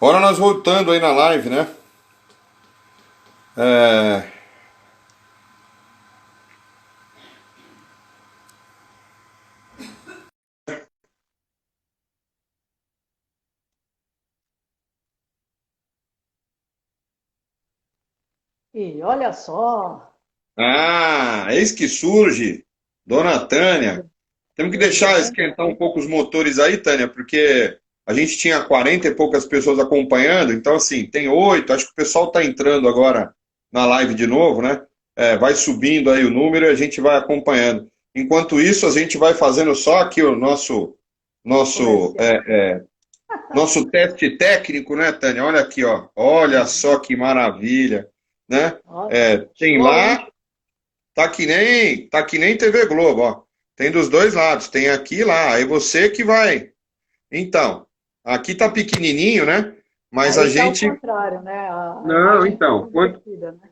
Ora, nós voltando aí na live, né? É... E olha só, Ah, eis que surge, Dona Tânia. tudo, Temos que tudo deixar bem? esquentar um pouco os motores aí, Tânia, porque a gente tinha 40 e poucas pessoas acompanhando, então assim, tem oito, acho que o pessoal está entrando agora na live de novo, né? Vai subindo aí o número e a gente vai acompanhando. Enquanto isso, a gente vai fazendo só aqui o nosso Comercial. nosso teste técnico, né, Tânia? Olha aqui, ó. Olha só que maravilha, né? Ótimo, Tem show, lá, hein? tá que nem TV Globo, ó. Tem dos dois lados, tem aqui e lá. Aí você que vai. Então, aqui tá pequenininho, né? Mas a Aí tá ao gente. contrário, né? A Não, imagem tá então. invertida, né?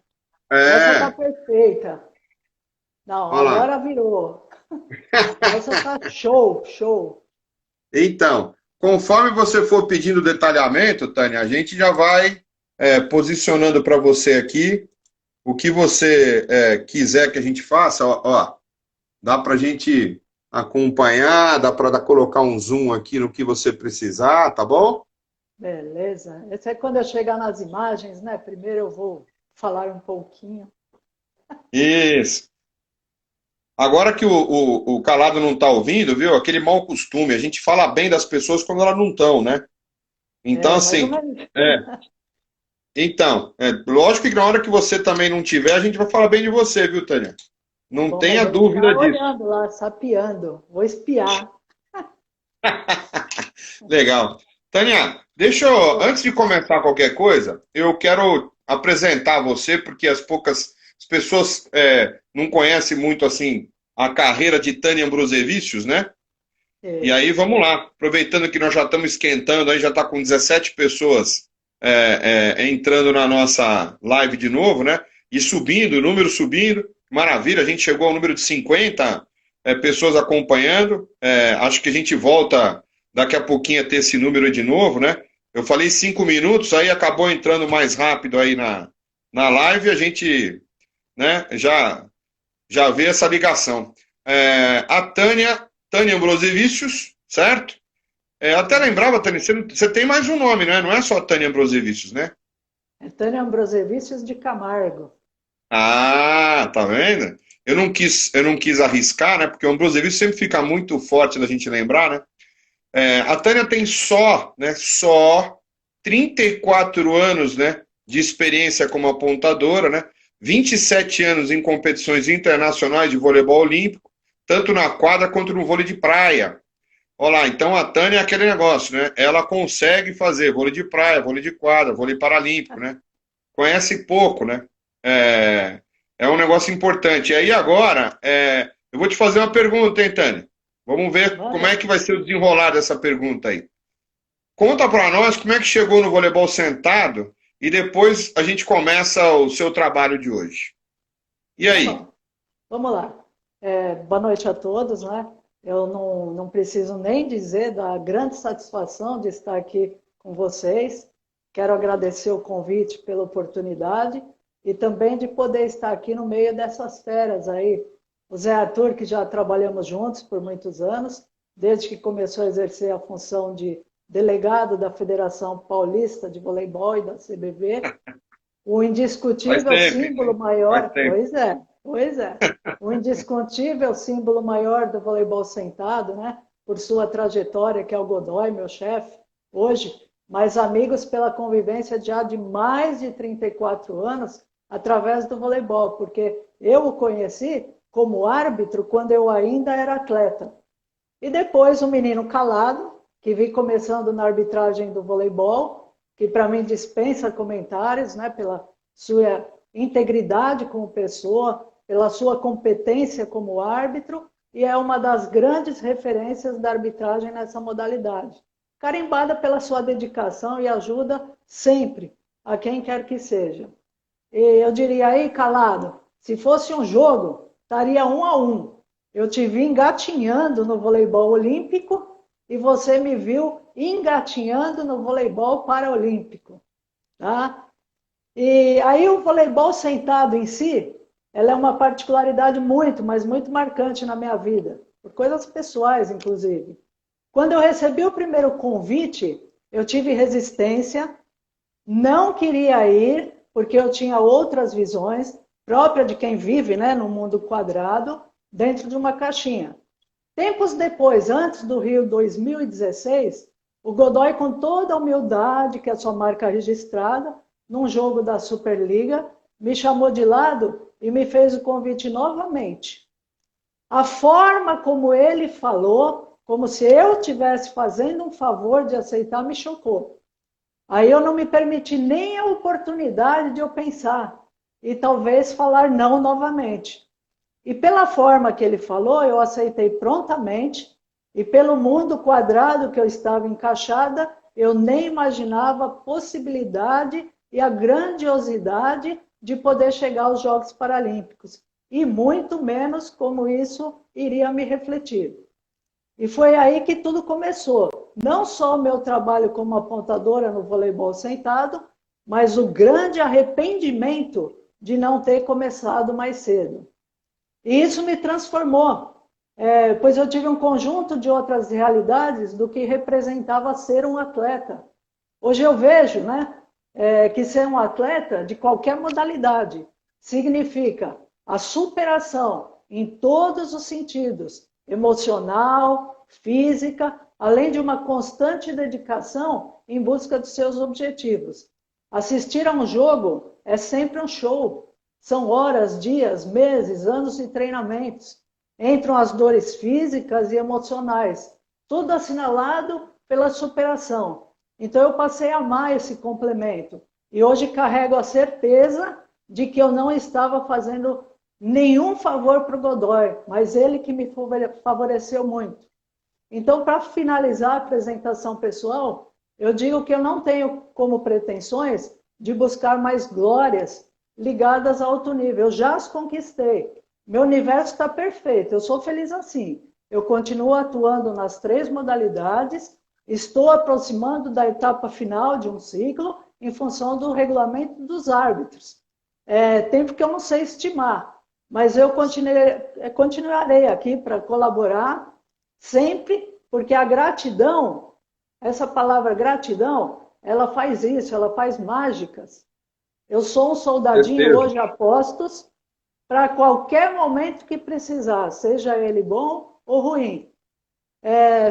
Essa tá É, perfeita. Não, olha lá. agora virou. Essa tá show, show. Então, conforme você for pedindo detalhamento, Tânia, a gente já vai posicionando para você aqui o que você quiser que a gente faça. Ó, dá para a gente acompanhar, dá para colocar um zoom aqui no que você precisar, tá bom? Beleza. Esse é quando eu chegar nas imagens, né? Primeiro eu vou falar um pouquinho. Isso. Agora que o calado não está ouvindo, viu? Aquele mau costume. A gente fala bem das pessoas quando elas não estão, né? Então, É, mais ou assim, menos. é. Então, lógico que na hora que você também não tiver, a gente vai falar bem de você, viu, Tânia? Tá Não bom, mas tenha eu vou dúvida ficar disso. olhando lá, sapeando. Vou espiar. Legal. Tânia, deixa eu, Oi. antes de começar qualquer coisa, eu quero apresentar você, porque as pessoas não conhecem muito assim a carreira de Tânia Ambrosevicius, né? E aí Isso. vamos lá, aproveitando que nós já estamos esquentando, aí já está com 17 pessoas entrando na nossa live de novo, né? E subindo, o número subindo, maravilha, a gente chegou ao número de 50 pessoas acompanhando. Acho que a gente volta daqui a pouquinho a ter esse número de novo, né? Eu falei 5 minutos, aí acabou entrando mais rápido aí na live, a gente já vê essa ligação. A Tânia Ambrosevicius, certo? Até Isso. lembrava, Tânia, você tem mais um nome, né? Não é só Tânia Ambrosevicius, né? É Tânia Ambrosevicius de Camargo. Ah, tá vendo? Eu não quis arriscar, né? Porque o Ambrosevicius sempre fica muito forte da gente lembrar, né? A Tânia tem só 34 anos, né, de experiência como apontadora, né? 27 anos em competições internacionais de voleibol olímpico, tanto na quadra quanto no vôlei de praia. Olha lá, então a Tânia é aquele negócio, né? Ela consegue fazer vôlei de praia, vôlei de quadra, vôlei paralímpico, né? Conhece pouco, né? É, é um negócio importante. E aí agora, eu vou te fazer uma pergunta, hein, Tânia? Vamos ver como Manda. é que vai ser o desenrolar dessa pergunta aí. Conta para nós como é que chegou no voleibol sentado e depois a gente começa o seu trabalho de hoje. E Tá aí? bom. Vamos lá. Boa noite a todos, né? Eu não preciso nem dizer da grande satisfação de estar aqui com vocês. Quero agradecer o convite pela oportunidade e também de poder estar aqui no meio dessas feras aí. O Zé Arthur, que já trabalhamos juntos por muitos anos, desde que começou a exercer a função de delegado da Federação Paulista de Voleibol e da CBV, o Faz indiscutível tempo, símbolo hein? Faz maior, tempo. pois é. O indiscutível símbolo maior do voleibol sentado, né? Por sua trajetória, que é o Godoy, meu chefe, hoje, mas amigos pela convivência já de mais de 34 anos através do voleibol, porque eu o conheci como árbitro quando eu ainda era atleta. E depois o menino calado, que vi começando na arbitragem do voleibol, que para mim dispensa comentários, né, pela sua integridade como pessoa, pela sua competência como árbitro, e é uma das grandes referências da arbitragem nessa modalidade. Carimbada pela sua dedicação e ajuda sempre a quem quer que seja. E eu diria aí, calado, se fosse um jogo, estaria 1-1. Eu te vi engatinhando no voleibol olímpico e você me viu engatinhando no voleibol paraolímpico. Tá? E aí o voleibol sentado em si, ela é uma particularidade muito, mas muito marcante na minha vida, por coisas pessoais, inclusive. Quando eu recebi o primeiro convite, eu tive resistência, não queria ir, porque eu tinha outras visões, própria de quem vive, né, no mundo quadrado, dentro de uma caixinha. Tempos depois, antes do Rio 2016, o Godoy, com toda a humildade, que é a sua marca registrada, num jogo da Superliga, me chamou de lado e me fez o convite novamente. A forma como ele falou, como se eu estivesse fazendo um favor de aceitar, me chocou. Aí eu não me permiti nem a oportunidade de eu pensar e talvez falar não novamente. E pela forma que ele falou, eu aceitei prontamente, e pelo mundo quadrado que eu estava encaixada, eu nem imaginava a possibilidade e a grandiosidade de poder chegar aos Jogos Paralímpicos, e muito menos como isso iria me refletir. E foi aí que tudo começou. Não só o meu trabalho como apontadora no voleibol sentado, mas o grande arrependimento de não ter começado mais cedo. E isso me transformou, pois eu tive um conjunto de outras realidades do que representava ser um atleta. Hoje eu vejo, né, que ser um atleta de qualquer modalidade significa a superação em todos os sentidos, emocional, física, além de uma constante dedicação em busca dos seus objetivos. Assistir a um jogo é sempre um show. São horas, dias, meses, anos de treinamentos. Entram as dores físicas e emocionais, tudo assinalado pela superação. Então eu passei a amar esse complemento. E hoje carrego a certeza de que eu não estava fazendo nenhum favor para o Godoy, mas ele que me favoreceu muito. Então, para finalizar a apresentação pessoal, eu digo que eu não tenho como pretensões de buscar mais glórias ligadas a alto nível. Eu já as conquistei. Meu universo está perfeito. Eu sou feliz assim. Eu continuo atuando nas 3 modalidades. Estou aproximando da etapa final de um ciclo em função do regulamento dos árbitros. Tempo que eu não sei estimar, mas eu continuarei aqui para colaborar sempre, porque a gratidão, essa palavra gratidão, ela faz isso, ela faz mágicas. Eu sou um soldadinho hoje a postos para qualquer momento que precisar, seja ele bom ou ruim.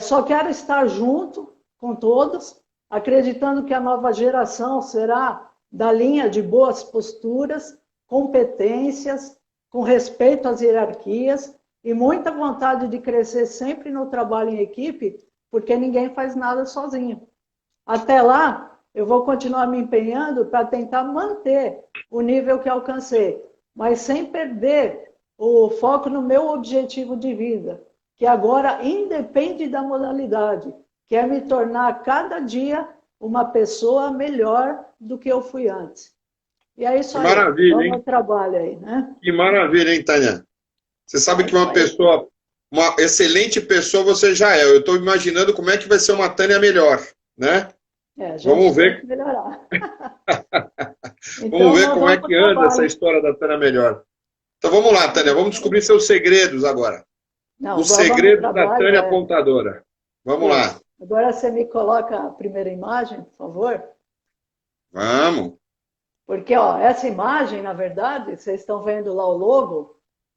Só quero estar junto com todos, acreditando que a nova geração será da linha de boas posturas, competências, com respeito às hierarquias e muita vontade de crescer sempre no trabalho em equipe, porque ninguém faz nada sozinho. Até lá, eu vou continuar me empenhando para tentar manter o nível que alcancei, mas sem perder o foco no meu objetivo de vida, que agora independe da modalidade, que é me tornar cada dia uma pessoa melhor do que eu fui antes. E é isso Que aí. maravilha, hein? Vamos ao trabalho aí, né? Que maravilha, hein, Tânia? Você sabe que uma pessoa, uma excelente pessoa você já é. Eu estou imaginando como é que vai ser uma Tânia melhor, né? A gente Vamos tem ver. que melhorar. Então, Vamos ver como é que anda essa trabalho. história da Tânia melhor. Então vamos lá, Tânia, vamos descobrir seus segredos agora. Não, Os agora vamos ao segredos da trabalho. Tânia Apontadora. Vamos lá. Agora você me coloca a primeira imagem, por favor. Vamos. Porque ó, essa imagem, na verdade, vocês estão vendo lá o logo,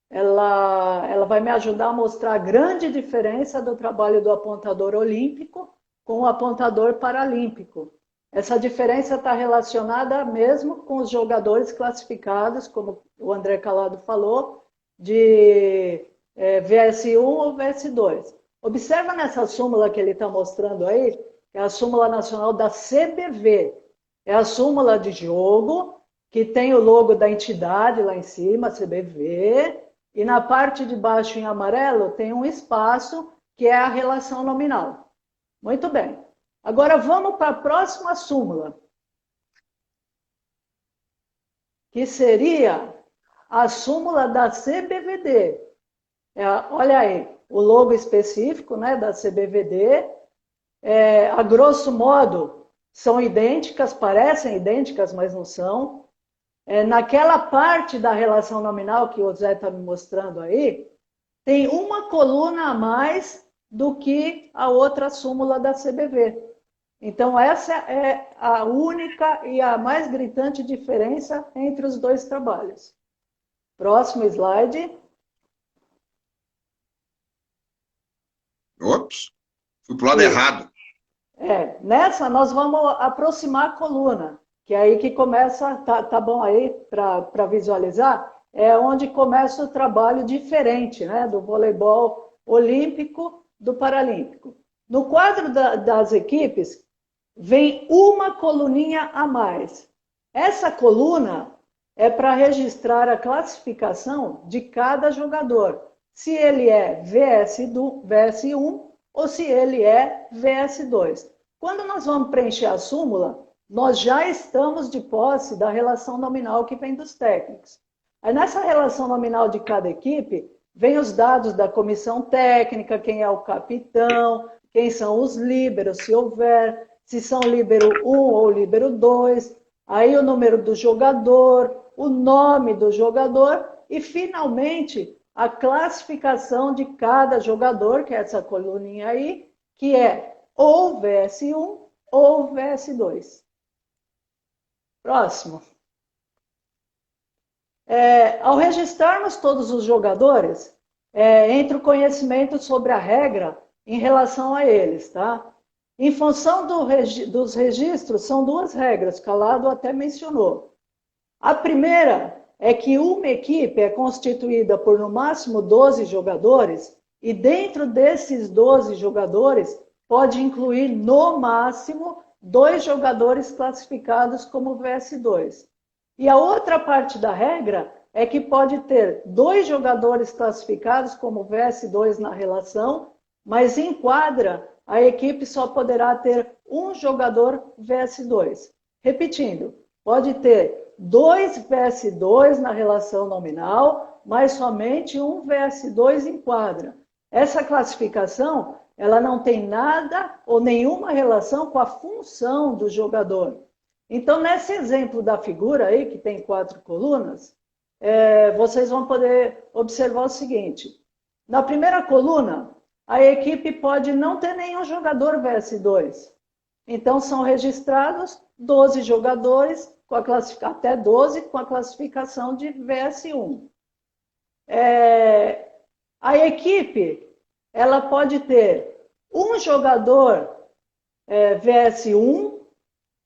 ela vai me ajudar a mostrar a grande diferença do trabalho do apontador olímpico com o apontador paralímpico. Essa diferença está relacionada mesmo com os jogadores classificados, como o André Calado falou, de VS1 ou VS2. Observa nessa súmula que ele está mostrando aí, que é a súmula nacional da CBV. É a súmula de jogo, que tem o logo da entidade lá em cima, CBV, e na parte de baixo em amarelo tem um espaço que é a relação nominal. Muito bem. Agora vamos para a próxima súmula, que seria a súmula da CBVD. Olha aí, o logo específico, né, da CBVD, A grosso modo, são idênticas, parecem idênticas, mas não são. Naquela parte da relação nominal que o Zé está me mostrando aí, tem uma coluna a mais do que a outra súmula da CBV. Então, essa é a única e a mais gritante diferença entre os dois trabalhos. Próximo slide. Ops, fui para o lado errado. Nessa nós vamos aproximar a coluna, que é aí que começa, tá bom aí para visualizar, é onde começa o trabalho diferente, né, do voleibol olímpico do paralímpico. No quadro das equipes, vem uma coluninha a mais. Essa coluna é para registrar a classificação de cada jogador, se ele é VS1 ou se ele é VS2. Quando nós vamos preencher a súmula, nós já estamos de posse da relação nominal que vem dos técnicos. Aí nessa relação nominal de cada equipe, vem os dados da comissão técnica, quem é o capitão, quem são os líberos, se houver, se são líbero 1 ou líbero 2, aí o número do jogador, o nome do jogador e, finalmente, a classificação de cada jogador, que é essa coluninha aí, que é ou VS1 ou VS2. Próximo. Ao registrarmos todos os jogadores, entra o conhecimento sobre a regra em relação a eles, tá? Em função dos registros, são duas regras, Calado até mencionou. A primeira é que uma equipe é constituída por no máximo 12 jogadores e dentro desses 12 jogadores pode incluir no máximo 2 jogadores classificados como VS2. E a outra parte da regra é que pode ter 2 jogadores classificados como VS2 na relação, mas em quadra a equipe só poderá ter um jogador VS2. Repetindo, pode ter 2 VS2 na relação nominal, mas somente um VS2 em quadra. Essa classificação, ela não tem nada ou nenhuma relação com a função do jogador. Então, nesse exemplo da figura aí, que tem 4 colunas, vocês vão poder observar o seguinte. Na primeira coluna, a equipe pode não ter nenhum jogador VS2. Então, são registrados 12 jogadores, até 12, com a classificação de VS1. A equipe ela pode ter um jogador VS1,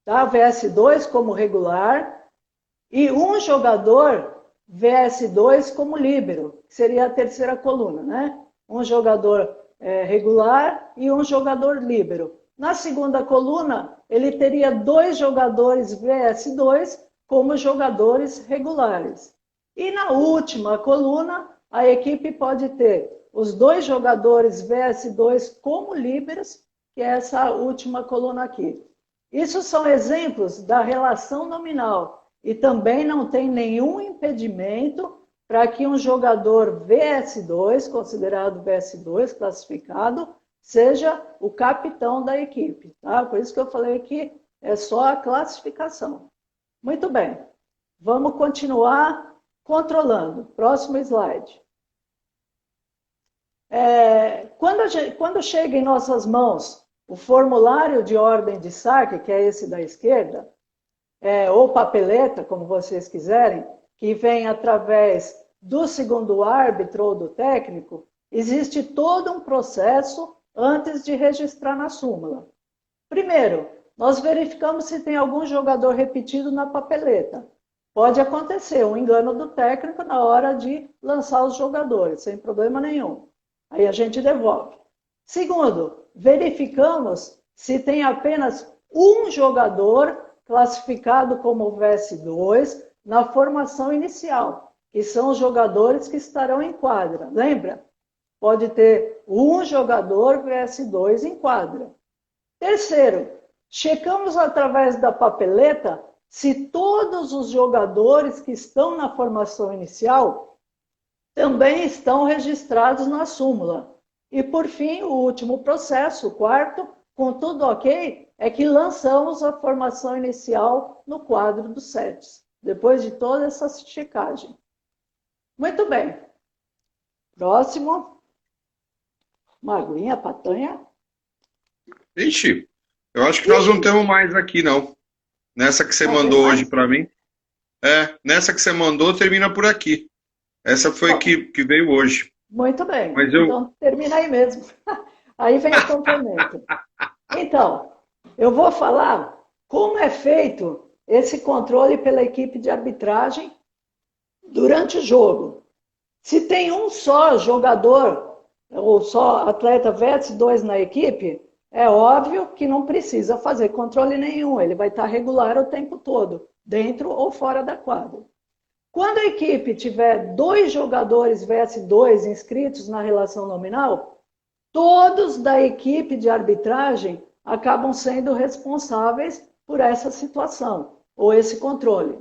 tá? VS2 como regular, e um jogador VS2 como líbero, que seria a terceira coluna, né? Um jogador regular e um jogador líbero. Na segunda coluna, ele teria 2 jogadores VS2 como jogadores regulares. E na última coluna, a equipe pode ter os 2 jogadores VS2 como líberos, que é essa última coluna aqui. Isso são exemplos da relação nominal e também não tem nenhum impedimento para que um jogador VS2, considerado VS2, classificado, seja o capitão da equipe. Tá? Por isso que eu falei que é só a classificação. Muito bem. Vamos continuar controlando. Próximo slide. Quando chega em nossas mãos o formulário de ordem de saque, que é esse da esquerda, ou papeleta, como vocês quiserem, que vem através do segundo árbitro ou do técnico, existe todo um processo antes de registrar na súmula. Primeiro, nós verificamos se tem algum jogador repetido na papeleta. Pode acontecer um engano do técnico na hora de lançar os jogadores, sem problema nenhum. Aí a gente devolve. Segundo, verificamos se tem apenas um jogador classificado como VS2 na formação inicial, que são os jogadores que estarão em quadra. Lembra? Pode ter um jogador VS2 em quadra. Terceiro, checamos através da papeleta se todos os jogadores que estão na formação inicial também estão registrados na súmula. E, por fim, o último processo, o quarto, com tudo ok, é que lançamos a formação inicial no quadro dos sets, depois de toda essa checagem. Muito bem. Próximo. Uma aguinha, patanha. Ixi, eu acho que nós não temos mais aqui, não. Nessa que você mandou hoje para mim. Nessa que você mandou, termina por aqui. Essa foi que veio hoje. Muito bem. Mas Então, termina aí mesmo. Aí vem o complemento. Então, eu vou falar como é feito esse controle pela equipe de arbitragem durante o jogo. Se tem um só jogador, ou só atleta versus 2 na equipe, é óbvio que não precisa fazer controle nenhum. Ele vai estar regular o tempo todo, dentro ou fora da quadra. Quando a equipe tiver 2 jogadores versus 2 inscritos na relação nominal, todos da equipe de arbitragem acabam sendo responsáveis por essa situação, ou esse controle.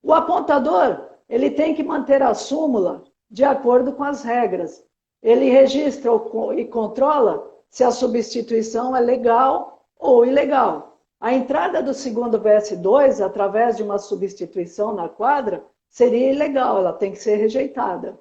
O apontador, ele tem que manter a súmula de acordo com as regras. Ele registra e controla se a substituição é legal ou ilegal. A entrada do segundo VS2, através de uma substituição na quadra, seria ilegal, ela tem que ser rejeitada.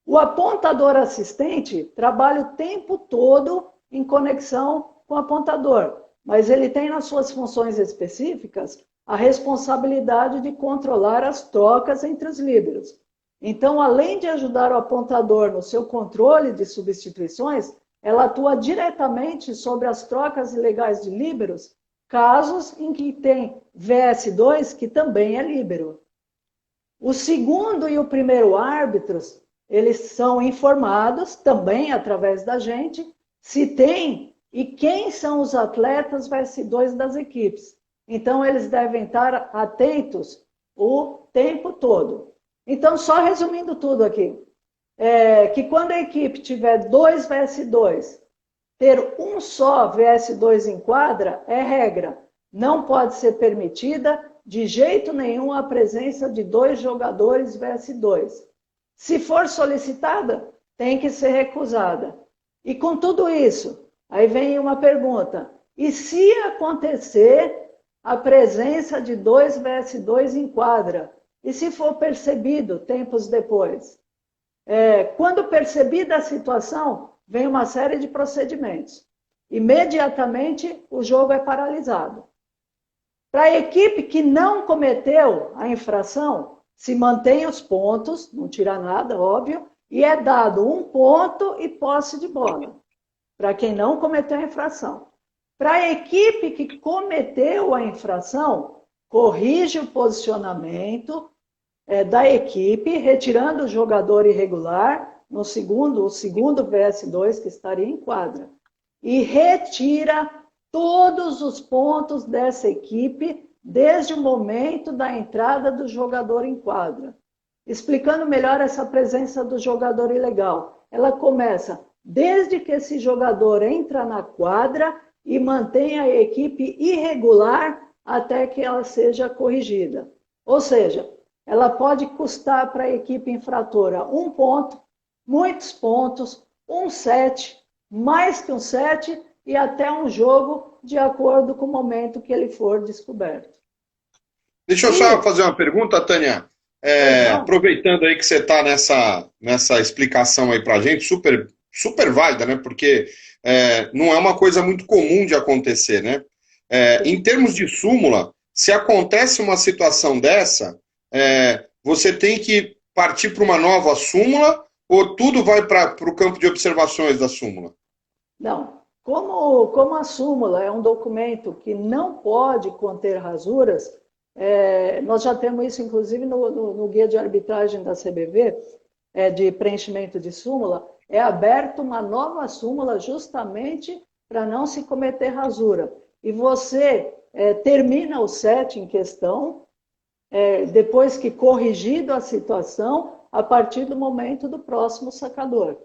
O apontador assistente trabalha o tempo todo em conexão com o apontador, mas ele tem nas suas funções específicas a responsabilidade de controlar as trocas entre os líberos. Então, além de ajudar o apontador no seu controle de substituições, ela atua diretamente sobre as trocas ilegais de líberos, casos em que tem VS2, que também é líbero. O segundo e o primeiro árbitros, eles são informados, também através da gente, se tem e quem são os atletas VS2 das equipes. Então, eles devem estar atentos o tempo todo. Então, só resumindo tudo aqui, que quando a equipe tiver 2 VS2, ter um só VS2 em quadra é regra. Não pode ser permitida de jeito nenhum a presença de 2 jogadores VS2. Se for solicitada, tem que ser recusada. E com tudo isso, aí vem uma pergunta. E se acontecer a presença de 2 VS2 em quadra? E se for percebido tempos depois? Quando percebida a situação, vem uma série de procedimentos. Imediatamente, o jogo é paralisado. Para a equipe que não cometeu a infração, se mantém os pontos, não tira nada, óbvio, e é dado 1 ponto e posse de bola, para quem não cometeu a infração. Para a equipe que cometeu a infração, corrige o posicionamento da equipe, retirando o jogador irregular, o segundo VS2 que estaria em quadra, e retira todos os pontos dessa equipe desde o momento da entrada do jogador em quadra. Explicando melhor essa presença do jogador ilegal, ela começa desde que esse jogador entra na quadra e mantém a equipe irregular até que ela seja corrigida. Ou seja, ela pode custar para a equipe infratora 1 ponto, muitos pontos, 1 set, mais que 1 set e até um jogo de acordo com o momento que ele for descoberto. Deixa eu só fazer uma pergunta, Tânia. Aproveitando aí que você está nessa explicação aí para a gente, super, super válida, né? Porque não é uma coisa muito comum de acontecer, né? Em termos de súmula, se acontece uma situação dessa, você tem que partir para uma nova súmula ou tudo vai para o campo de observações da súmula? Não. Como a súmula é um documento que não pode conter rasuras, nós já temos isso, inclusive, no guia de arbitragem da CBV, de preenchimento de súmula, é aberta uma nova súmula justamente para não se cometer rasura. E você termina o set em questão, depois que corrigido a situação, a partir do momento do próximo sacador.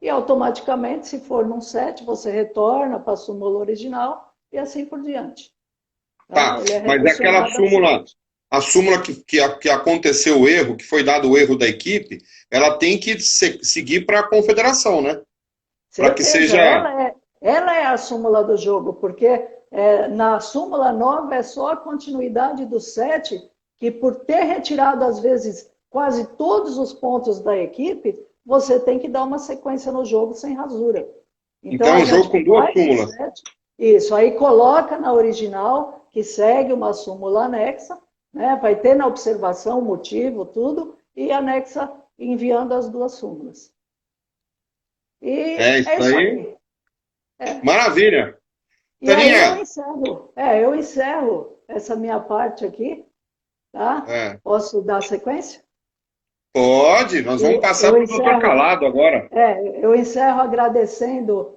E automaticamente, se for num set, você retorna para a súmula original e assim por diante. Tá, mas é aquela súmula, a súmula que aconteceu o erro, que foi dado o erro da equipe, ela tem que seguir para a confederação, né? Para que seja... ela é a súmula do jogo, porque na súmula 9 é só a continuidade do 7, que por ter retirado, às vezes, quase todos os pontos da equipe, você tem que dar uma sequência no jogo sem rasura. Então é um jogo com duas súmulas. Isso, aí coloca na original, que segue uma súmula anexa, né? Vai ter na observação o motivo, tudo, e anexa enviando as duas súmulas. E é isso aí. Maravilha. E aí eu encerro essa minha parte aqui, tá? Posso dar sequência? Pode, nós vamos passar para o doutor Calado agora. Eu encerro agradecendo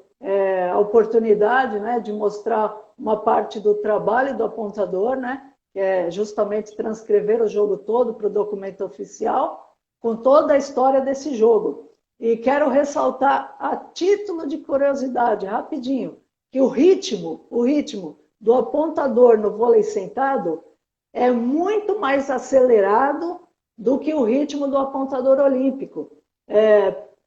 a oportunidade, né, de mostrar uma parte do trabalho do apontador, né, que é justamente transcrever o jogo todo para o documento oficial, com toda a história desse jogo. E quero ressaltar, a título de curiosidade, rapidinho, que o ritmo do apontador no vôlei sentado é muito mais acelerado do que o ritmo do apontador olímpico,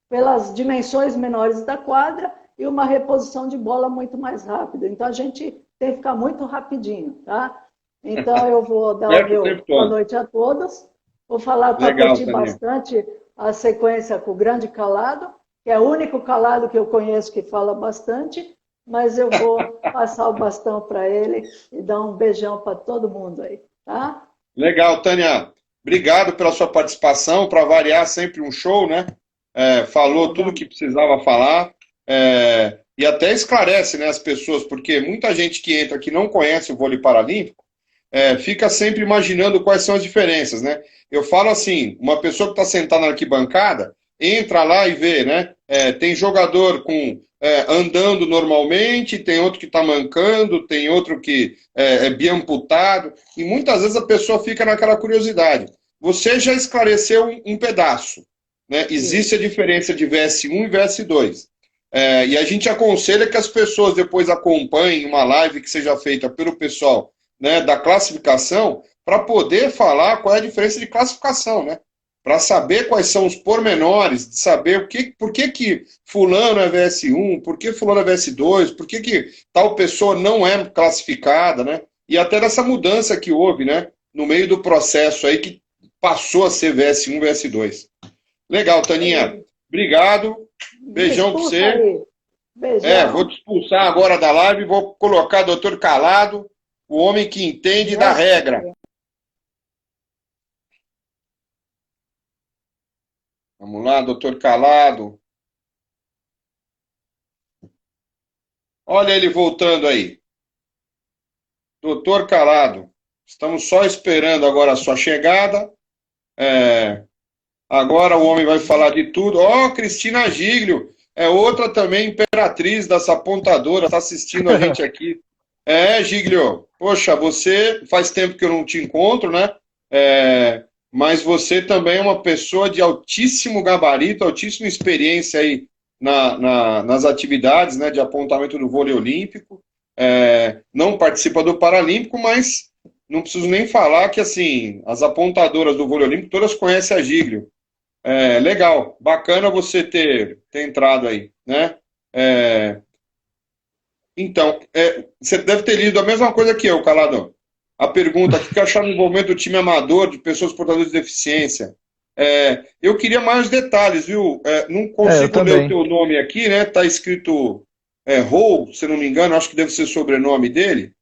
pelas dimensões menores da quadra e uma reposição de bola muito mais rápida. Então, a gente tem que ficar muito rapidinho, tá? Então, eu vou dar o meu boa noite a todos. Vou falar para curtir bastante a sequência com o grande Calado, que é o único Calado que eu conheço que fala bastante, mas eu vou passar o bastão para ele e dar um beijão para todo mundo aí, tá? Legal, Tânia. Obrigado pela sua participação. Para variar, sempre um show, né? Falou tudo o que precisava falar. E até esclarece, né, as pessoas, porque muita gente que entra que não conhece o vôlei paralímpico fica sempre imaginando quais são as diferenças, né? Eu falo assim, uma pessoa que está sentada na arquibancada, entra lá e vê, né? Tem jogador andando normalmente, tem outro que está mancando, tem outro que é biamputado, e muitas vezes a pessoa fica naquela curiosidade. Você já esclareceu um pedaço, né? Existe a diferença de VS1 e VS2. E a gente aconselha que as pessoas depois acompanhem uma live que seja feita pelo pessoal, né, da classificação, para poder falar qual é a diferença de classificação, né? Para saber quais são os pormenores, de saber por que fulano é VS1, por que fulano é VS2, por que tal pessoa não é classificada, né? E até dessa mudança que houve, né, no meio do processo aí, que passou a ser VS1, VS2. Legal, Taninha. Obrigado. Beijão para você. Beijão. Vou te expulsar agora da live e vou colocar o doutor Calado, o homem que entende da regra. Vamos lá, doutor Calado. Olha ele voltando aí. Doutor Calado, estamos só esperando agora a sua chegada. Agora o homem vai falar de tudo. Cristina Giglio, é outra também imperatriz dessa apontadora, está assistindo a gente aqui. Giglio, poxa, você faz tempo que eu não te encontro, né? Mas você também é uma pessoa de altíssimo gabarito, altíssima experiência aí nas atividades, né, de apontamento do vôlei olímpico. Não participa do Paralímpico, mas não preciso nem falar que, assim, as apontadoras do vôlei olímpico todas conhecem a Giglio. Legal, bacana você ter entrado aí, né? Então, você deve ter lido a mesma coisa que eu, Calado. A pergunta, o que achar no envolvimento do time amador, de pessoas portadoras de deficiência? Eu queria mais detalhes, viu? Não consigo ler o teu nome aqui, né? Está escrito Rou, se não me engano, acho que deve ser sobrenome dele.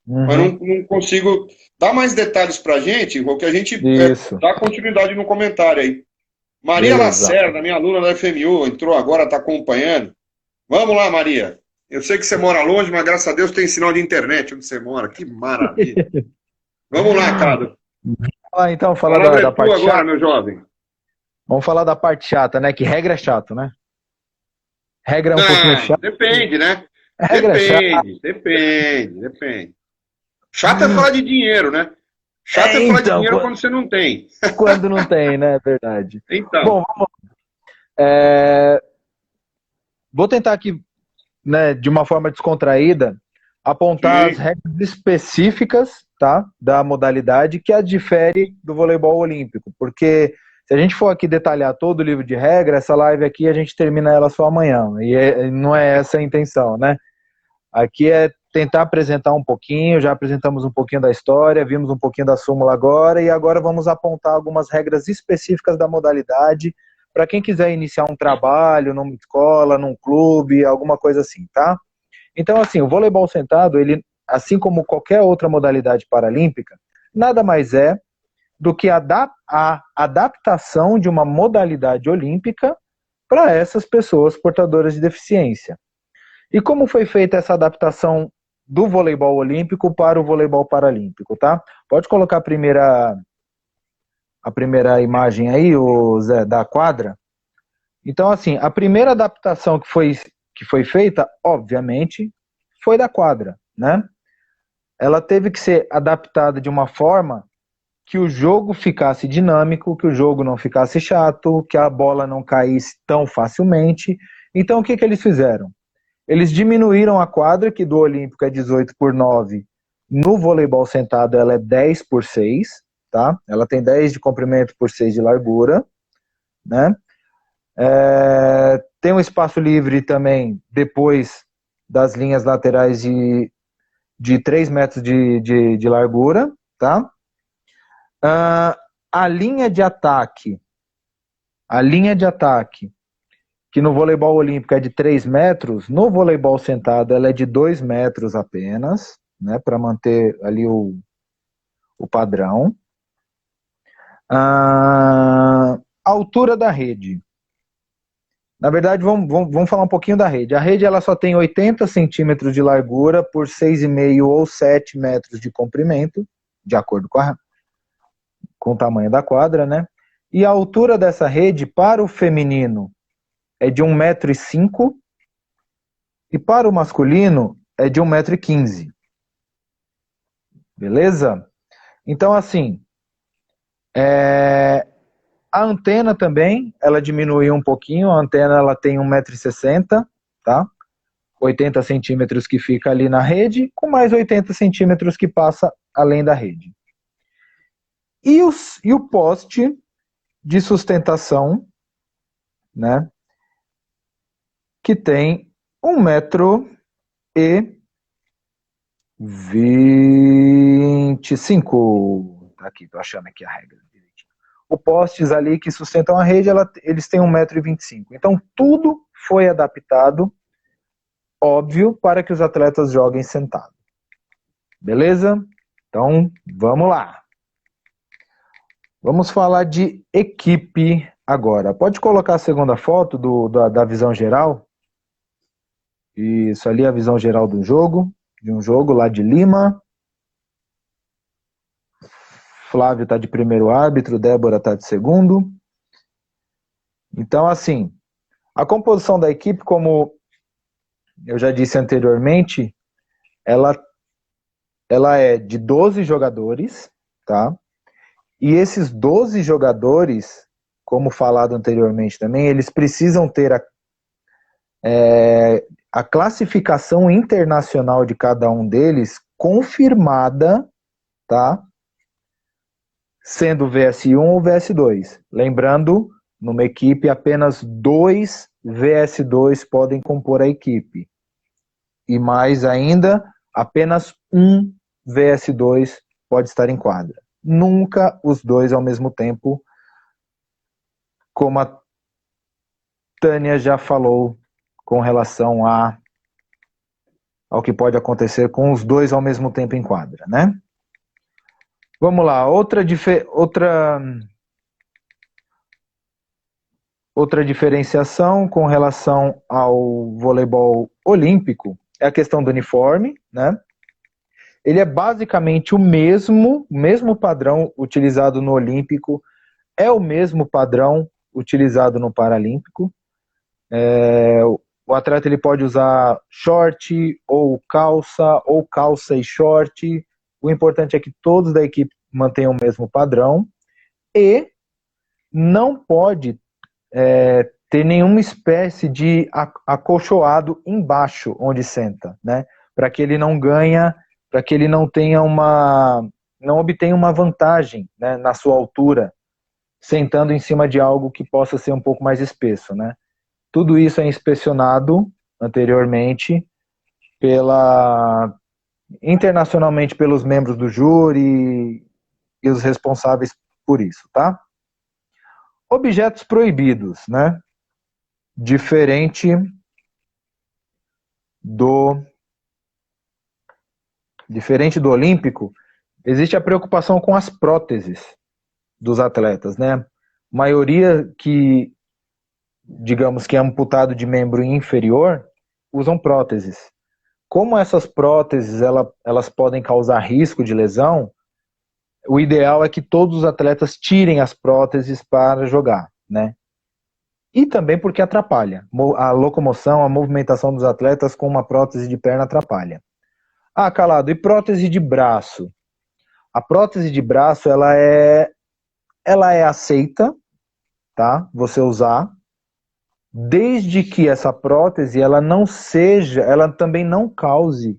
Mas não consigo dar mais detalhes para a gente, Rou, que a gente dá continuidade no comentário aí. Maria Lacerda, minha aluna da FMU, entrou agora, está acompanhando. Vamos lá, Maria. Eu sei que você mora longe, mas graças a Deus tem sinal de internet onde você mora. Que maravilha. Vamos lá, Cado. Então, falar da parte chata. Agora, meu jovem. Vamos falar da parte chata, né? Que regra é chato, né? Regra é um pouquinho chato. Depende, né? Depende. Chato é falar de dinheiro, né? Chato é falar de dinheiro quando você não tem. Quando não tem, né? É verdade. Então. Bom, vamos lá. Vou tentar aqui, né, de uma forma descontraída, apontar as regras específicas, tá, da modalidade que a difere do voleibol olímpico. Porque Se a gente for aqui detalhar todo o livro de regra, essa live aqui a gente termina ela só amanhã. E não é essa a intenção, né? Aqui é tentar apresentar um pouquinho, já apresentamos um pouquinho da história, vimos um pouquinho da súmula agora, e agora vamos apontar algumas regras específicas da modalidade, para quem quiser iniciar um trabalho numa escola, num clube, alguma coisa assim, tá? Então, assim, o voleibol sentado, ele, assim como qualquer outra modalidade paralímpica, nada mais é do que a adaptação de uma modalidade olímpica para essas pessoas portadoras de deficiência. E como foi feita essa adaptação do voleibol olímpico para o voleibol paralímpico, tá? Pode colocar a primeira imagem aí, o Zé, da quadra. Então, assim, a primeira adaptação que foi feita, obviamente, foi da quadra, né? Ela teve que ser adaptada de uma forma que o jogo ficasse dinâmico, que o jogo não ficasse chato, que a bola não caísse tão facilmente. Então, o que eles fizeram? Eles diminuíram a quadra, que do olímpico é 18/9, no voleibol sentado ela é 10/6, tá? Ela tem 10 de comprimento por 6 de largura, né? Tem um espaço livre também, depois das linhas laterais de 3 metros de largura, tá? A linha de ataque, que no voleibol olímpico é de 3 metros, no voleibol sentado ela é de 2 metros apenas, né, para manter ali o padrão. A altura da rede. Na verdade, vamos falar um pouquinho da rede. A rede ela só tem 80 centímetros de largura por 6,5 ou 7 metros de comprimento, de acordo com o tamanho da quadra, né? E a altura dessa rede para o feminino é de 1,05 m e para o masculino é de 1,15 m. Beleza? Então, assim, a antena também, ela diminuiu um pouquinho. A antena ela tem 1,60 m, tá? 80 centímetros que fica ali na rede, com mais 80 centímetros que passa além da rede. E o poste de sustentação, né? Que tem 1,25 m. Tá aqui, tô achando aqui a regra. O postes ali que sustentam a rede, eles têm 1,25 m. Então, tudo foi adaptado, óbvio, para que os atletas joguem sentados. Beleza? Então, vamos lá. Vamos falar de equipe agora. Pode colocar a segunda foto da visão geral? Isso ali é a visão geral do jogo, de um jogo lá de Lima. Flávio está de primeiro árbitro, Débora está de segundo. Então, assim, a composição da equipe, como eu já disse anteriormente, ela é de 12 jogadores, tá? E esses 12 jogadores, como falado anteriormente também, eles precisam ter a classificação internacional de cada um deles confirmada, tá? Sendo VS1 ou VS2. Lembrando, numa equipe, apenas 2 VS2 podem compor a equipe. E mais ainda, apenas um VS2 pode estar em quadra. Nunca os dois ao mesmo tempo, como a Tânia já falou com relação ao que pode acontecer com os dois ao mesmo tempo em quadra, né? Vamos lá, outra diferenciação com relação ao voleibol olímpico é a questão do uniforme, né? Ele é basicamente o mesmo padrão utilizado no olímpico, é o mesmo padrão utilizado no paralímpico. O atleta ele pode usar short ou calça e short. O importante é que todos da equipe mantenham o mesmo padrão e não pode ter nenhuma espécie de acolchoado embaixo onde senta, né? Para que ele não obtenha uma vantagem, né, na sua altura, sentando em cima de algo que possa ser um pouco mais espesso, né? Tudo isso é inspecionado anteriormente internacionalmente pelos membros do júri e os responsáveis por isso, tá? Objetos proibidos, né? Diferente do olímpico, existe a preocupação com as próteses dos atletas, né? A maioria que, digamos que é amputado de membro inferior, usam próteses. Como essas próteses elas podem causar risco de lesão, o ideal é que todos os atletas tirem as próteses para jogar, né? E também porque atrapalha. A locomoção, a movimentação dos atletas com uma prótese de perna atrapalha. Ah, Calado, e prótese de braço? A prótese de braço, ela é aceita, tá? Você usar, desde que essa prótese, ela também não cause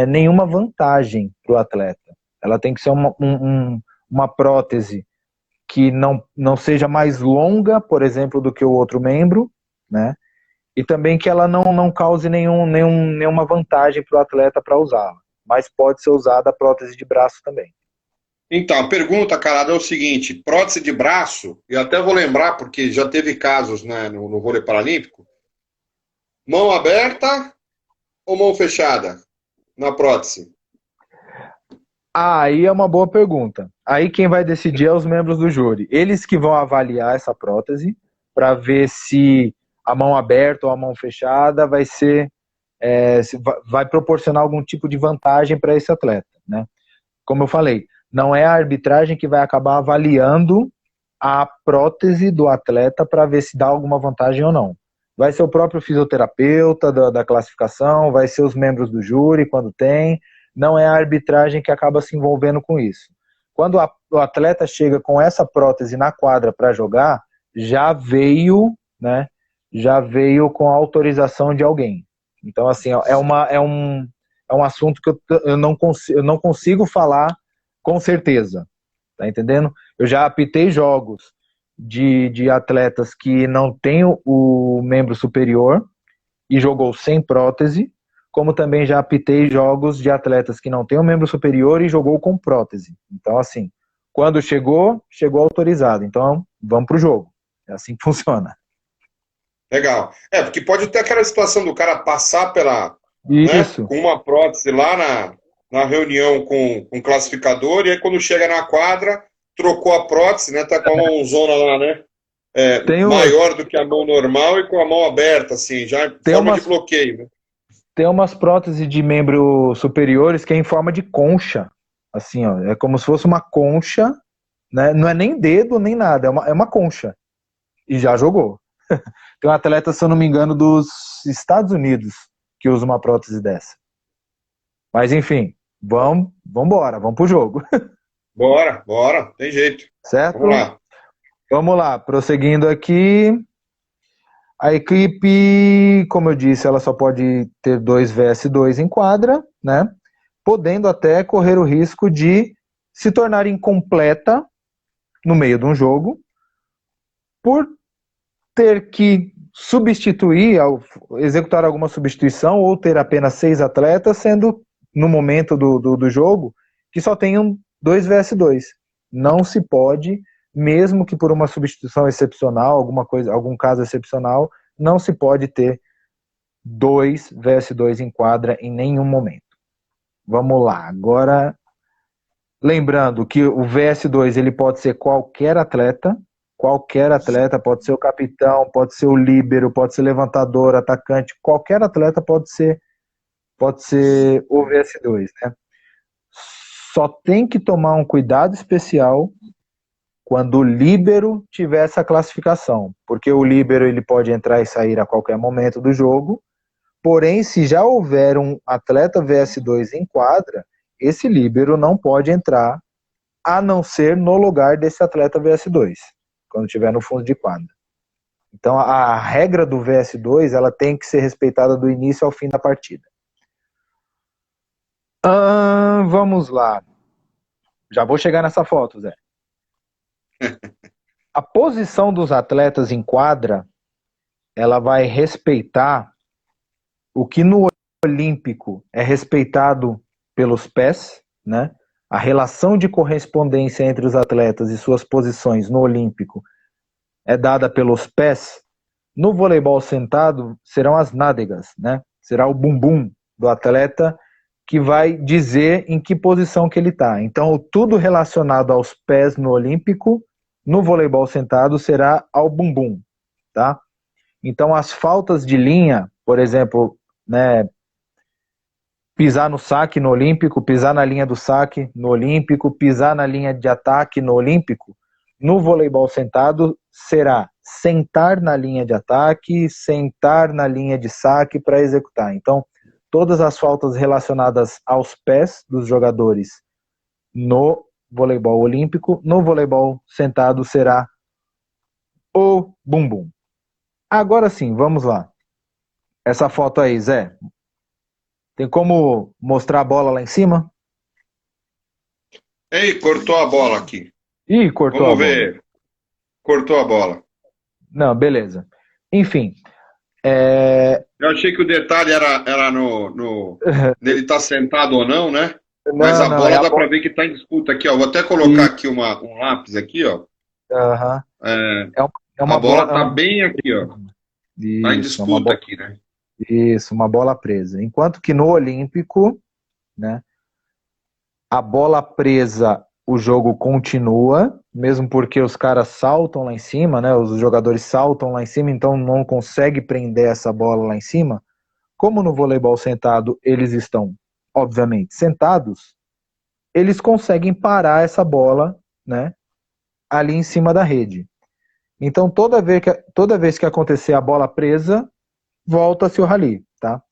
nenhuma vantagem para o atleta. Ela tem que ser uma prótese que não seja mais longa, por exemplo, do que o outro membro, né? E também que ela não cause nenhuma vantagem para o atleta para usá-la. Mas pode ser usada a prótese de braço também. Então, a pergunta, Calado, é o seguinte: prótese de braço, eu até vou lembrar, porque já teve casos, né, no vôlei paralímpico, mão aberta ou mão fechada na prótese? Aí é uma boa pergunta. Aí quem vai decidir é os membros do júri. Eles que vão avaliar essa prótese para ver se a mão aberta ou a mão fechada vai proporcionar algum tipo de vantagem para esse atleta, né? Como eu falei, não é a arbitragem que vai acabar avaliando a prótese do atleta para ver se dá alguma vantagem ou não. Vai ser o próprio fisioterapeuta da classificação, vai ser os membros do júri quando tem. Não é a arbitragem que acaba se envolvendo com isso. Quando o atleta chega com essa prótese na quadra para jogar, já veio, né? Já veio com a autorização de alguém. Então, assim, é um assunto que eu não consigo falar com certeza. Tá entendendo? Eu já apitei jogos de atletas que não têm o membro superior e jogou sem prótese, como também já apitei jogos de atletas que não têm o membro superior e jogou com prótese. Então, assim, quando chegou autorizado. Então, vamos pro jogo. É assim que funciona. Legal. Porque pode ter aquela situação do cara passar né, Isso. com uma prótese lá na reunião com o classificador, e aí quando chega na quadra, trocou a prótese, né? Tá com a mãozona lá, né? Maior do que a mão normal e com a mão aberta, assim, já em forma de bloqueio, né? Tem umas próteses de membros superiores que é em forma de concha. Assim, ó, é como se fosse uma concha, né? Não é nem dedo, nem nada, é uma concha. E já jogou. Tem um atleta, se eu não me engano, dos Estados Unidos que usa uma prótese dessa. Mas enfim, vamos pro jogo. Bora, tem jeito. Certo? Vamos lá. Vamos lá, prosseguindo aqui. A equipe, como eu disse, ela só pode ter 2 vs 2 em quadra, né? Podendo até correr o risco de se tornar incompleta no meio de um jogo, por ter que substituir, executar alguma substituição, ou ter apenas 6 atletas, sendo no momento do jogo que só tenham 2 vs 2. Não se pode, mesmo que por uma substituição excepcional, algum caso excepcional, não se pode ter 2 vs 2 em quadra em nenhum momento. Vamos lá, agora lembrando que o vs 2 ele pode ser qualquer atleta, pode ser o capitão, pode ser o líbero, pode ser levantador, atacante, qualquer atleta pode ser o vs 2, né? Só tem que tomar um cuidado especial quando o líbero tiver essa classificação, porque o líbero ele pode entrar e sair a qualquer momento do jogo, porém, se já houver um atleta vs 2 em quadra, esse líbero não pode entrar, a não ser no lugar desse atleta vs 2, quando estiver no fundo de quadra. Então, a regra do vs 2 ela tem que ser respeitada do início ao fim da partida. Vamos lá. Já vou chegar nessa foto, Zé. A posição dos atletas em quadra, ela vai respeitar o que no olímpico é respeitado pelos pés, né? A relação de correspondência entre os atletas e suas posições no olímpico é dada pelos pés. No voleibol sentado serão as nádegas, né? Será o bumbum do atleta que vai dizer em que posição que ele está. Então, tudo relacionado aos pés no olímpico, no voleibol sentado será ao bumbum, tá? Então, as faltas de linha, por exemplo, né, pisar no saque no olímpico, pisar na linha do saque no olímpico, pisar na linha de ataque no olímpico, no voleibol sentado será sentar na linha de ataque, sentar na linha de saque para executar. Então, todas as faltas relacionadas aos pés dos jogadores no voleibol olímpico, no voleibol sentado será o bumbum. Agora sim, vamos lá. Essa foto aí, Zé. Tem como mostrar a bola lá em cima? Ei, cortou a bola aqui. Ih, cortou Vamos a bola. ver. Cortou a bola. Não, beleza. Enfim. Eu achei que o detalhe era nele estar sentado ou não, né? Mas Não, a não, bola dá para ver que está em disputa aqui, ó. Vou até colocar aqui um lápis aqui, ó. Uhum. A bola tá bem aqui, ó. Tá em Isso, disputa aqui, né? Isso, uma bola presa. Enquanto que no Olímpico, né, a bola presa, o jogo continua, mesmo porque os caras saltam lá em cima, né, os jogadores saltam lá em cima, então não consegue prender essa bola lá em cima. Como no voleibol sentado eles estão, obviamente, sentados, eles conseguem parar essa bola, né, ali em cima da rede. Então toda vez que acontecer a bola presa, volta-se o rally, tá?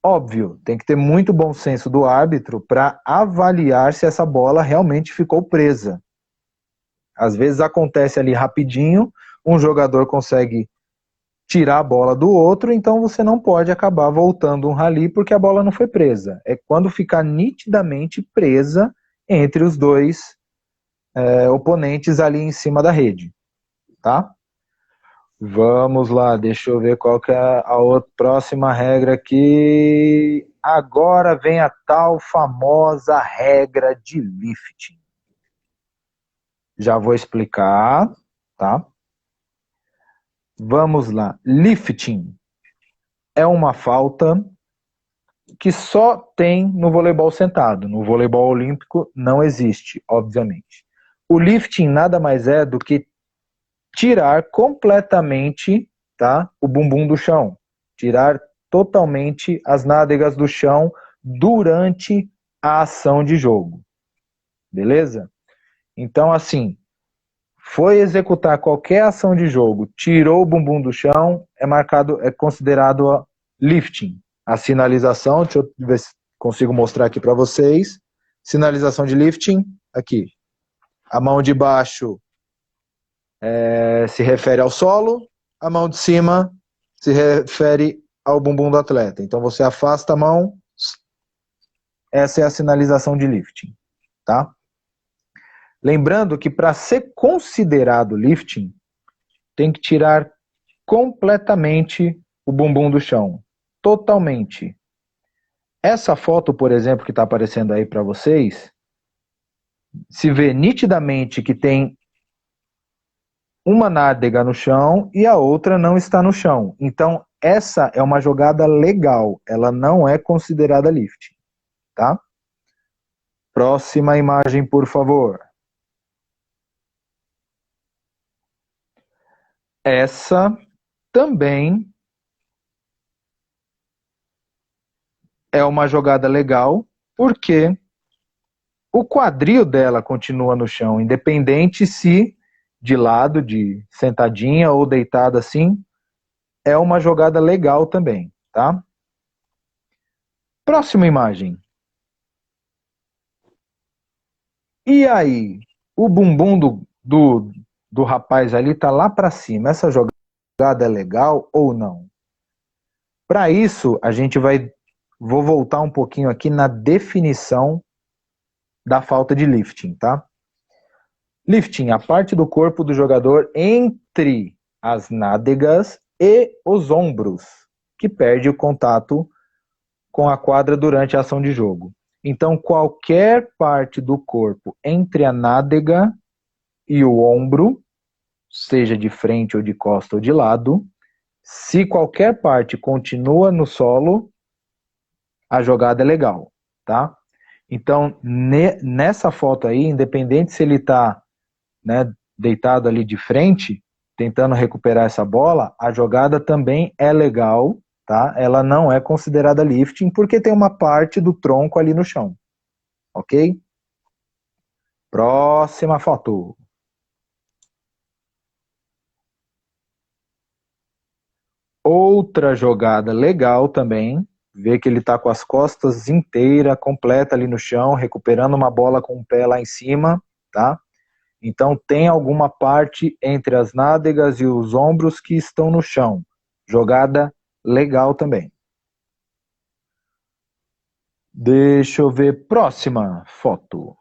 Óbvio, tem que ter muito bom senso do árbitro para avaliar se essa bola realmente ficou presa. Às vezes acontece ali rapidinho, um jogador consegue tirar a bola do outro, então você não pode acabar voltando um rally porque a bola não foi presa. É quando ficar nitidamente presa entre os dois oponentes ali em cima da rede, tá? Vamos lá, deixa eu ver qual que é a próxima regra aqui. Agora vem a tal famosa regra de lifting. Já vou explicar, tá? Vamos lá. Lifting é uma falta que só tem no voleibol sentado. No voleibol olímpico não existe, obviamente. O lifting nada mais é do que tirar completamente, tá, o bumbum do chão. Tirar totalmente as nádegas do chão durante a ação de jogo. Beleza? Então, assim, foi executar qualquer ação de jogo, tirou o bumbum do chão, é considerado lifting. A sinalização, deixa eu ver se consigo mostrar aqui para vocês. Sinalização de lifting, aqui. A mão de baixo se refere ao solo, a mão de cima se refere ao bumbum do atleta. Então você afasta a mão, essa é a sinalização de lifting, tá? Lembrando que para ser considerado lifting, tem que tirar completamente o bumbum do chão, totalmente. Essa foto, por exemplo, que está aparecendo aí para vocês, se vê nitidamente que tem uma nádega no chão e a outra não está no chão. Então, essa é uma jogada legal. Ela não é considerada lifting, tá? Próxima imagem, por favor. Essa também é uma jogada legal, porque o quadril dela continua no chão, independente se de lado, de sentadinha ou deitada assim, é uma jogada legal também, tá? Próxima imagem. E aí, o bumbum do rapaz ali tá lá para cima. Essa jogada é legal ou não? Para isso, vou voltar um pouquinho aqui na definição da falta de lifting, tá? Lifting, a parte do corpo do jogador entre as nádegas e os ombros, que perde o contato com a quadra durante a ação de jogo. Então, qualquer parte do corpo entre a nádega e o ombro, seja de frente ou de costa ou de lado, se qualquer parte continua no solo, a jogada é legal, tá? Então, nessa foto aí, independente se ele está, né, deitado ali de frente, tentando recuperar essa bola, a jogada também é legal, tá? Ela não é considerada lifting porque tem uma parte do tronco ali no chão, ok? Próxima foto. Outra jogada legal também, vê que ele está com as costas inteira, completa ali no chão, recuperando uma bola com o pé lá em cima, tá? Então tem alguma parte entre as nádegas e os ombros que estão no chão. Jogada legal também. Deixa eu ver, próxima foto.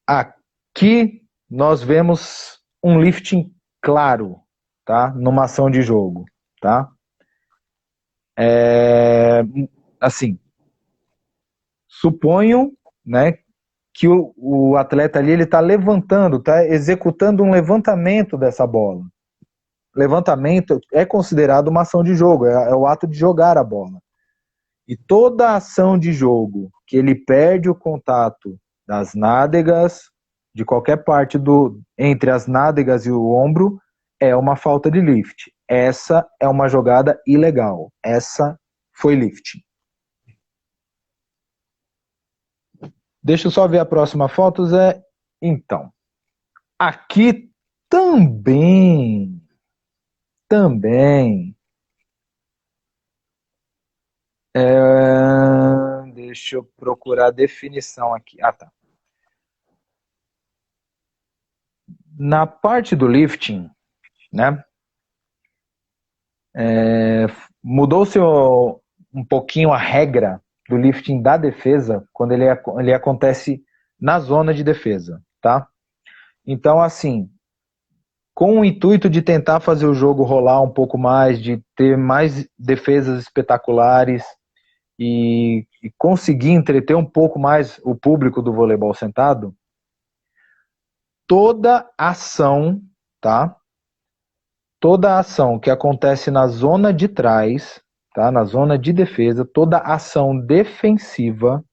Aqui nós vemos um lifting claro, tá? Numa ação de jogo, tá? Assim, suponho, né, que o atleta ali ele está levantando, está executando um levantamento dessa bola. Levantamento é considerado uma ação de jogo, é o ato de jogar a bola. E toda ação de jogo que ele perde o contato das nádegas, de qualquer parte entre as nádegas e o ombro, é uma falta de lift. Essa é uma jogada ilegal. Essa foi lifting. Deixa eu só ver a próxima foto, Zé. Então, aqui também, deixa eu procurar a definição aqui. Ah, tá. Na parte do lifting, né, mudou-se um pouquinho a regra do lifting da defesa quando ele acontece na zona de defesa, tá? Então, assim, com o intuito de tentar fazer o jogo rolar um pouco mais, de ter mais defesas espetaculares e conseguir entreter um pouco mais o público do voleibol sentado, toda ação, tá? Toda ação que acontece na zona de trás, tá? Na zona de defesa, toda ação defensiva,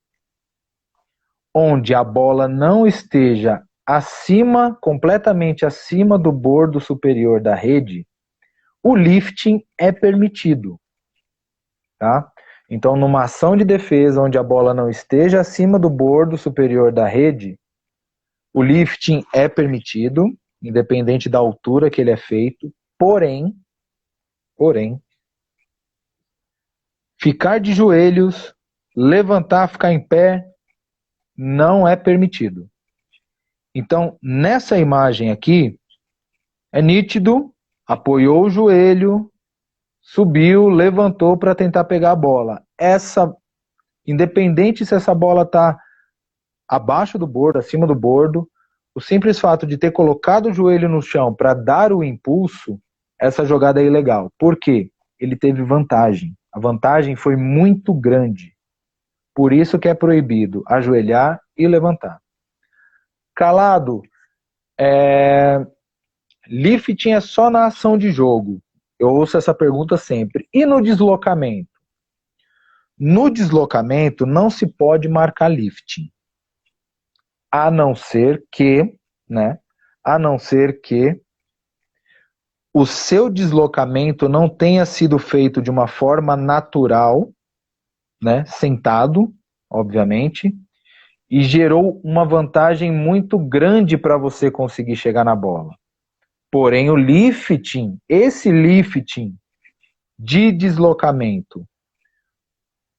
onde a bola não esteja completamente acima do bordo superior da rede, o lifting é permitido, tá? Então, numa ação de defesa onde a bola não esteja acima do bordo superior da rede, o lifting é permitido, independente da altura que ele é feito, porém, ficar de joelhos, levantar, ficar em pé, não é permitido. Então, nessa imagem aqui, é nítido, apoiou o joelho, subiu, levantou para tentar pegar a bola. Independente se essa bola está abaixo do bordo, acima do bordo, o simples fato de ter colocado o joelho no chão para dar o impulso, essa jogada é ilegal. Por quê? Ele teve vantagem. A vantagem foi muito grande. Por isso que é proibido ajoelhar e levantar. Calado, lifting é só na ação de jogo. Eu ouço essa pergunta sempre. E no deslocamento? No deslocamento não se pode marcar lifting. A não ser que o seu deslocamento não tenha sido feito de uma forma natural, né, sentado, obviamente, e gerou uma vantagem muito grande para você conseguir chegar na bola. Porém, o lifting, esse lifting de deslocamento,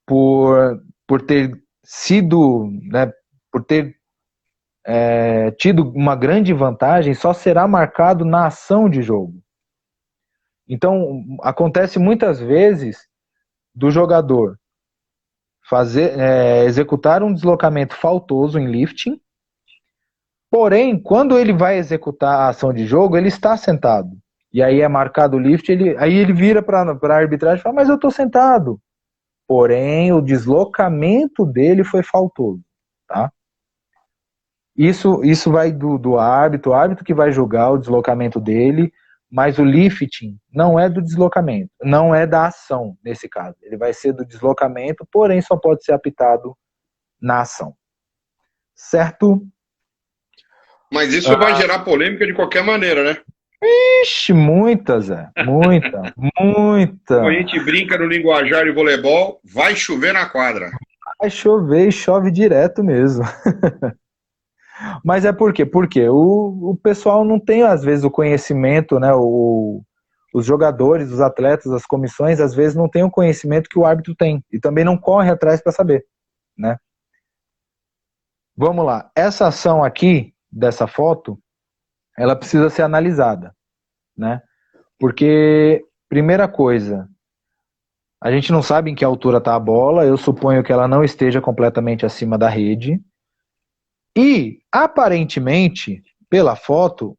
por ter sido, né, por ter tido uma grande vantagem, só será marcado na ação de jogo. Então, acontece muitas vezes do jogador executar um deslocamento faltoso em lifting. Porém, quando ele vai executar a ação de jogo, ele está sentado. E aí é marcado o lift, aí ele vira para a arbitragem e fala, mas eu estou sentado. Porém, o deslocamento dele foi faltoso. Tá? Isso vai do árbitro, o árbitro que vai julgar o deslocamento dele, mas o lifting não é do deslocamento, não é da ação, nesse caso. Ele vai ser do deslocamento, porém só pode ser apitado na ação. Certo? Mas isso vai gerar polêmica de qualquer maneira, né? Ixi, muita, Zé. Muita, muita. Como a gente brinca no linguajar de voleibol, vai chover na quadra. Vai chover e chove direto mesmo. Mas é por quê? Porque o pessoal não tem, às vezes, o conhecimento, né? Os jogadores, os atletas, as comissões, às vezes não têm o conhecimento que o árbitro tem. E também não corre atrás para saber, né? Vamos lá. Essa ação aqui, dessa foto, ela precisa ser analisada, né? Porque, primeira coisa, a gente não sabe em que altura está a bola, eu suponho que ela não esteja completamente acima da rede. E, aparentemente, pela foto,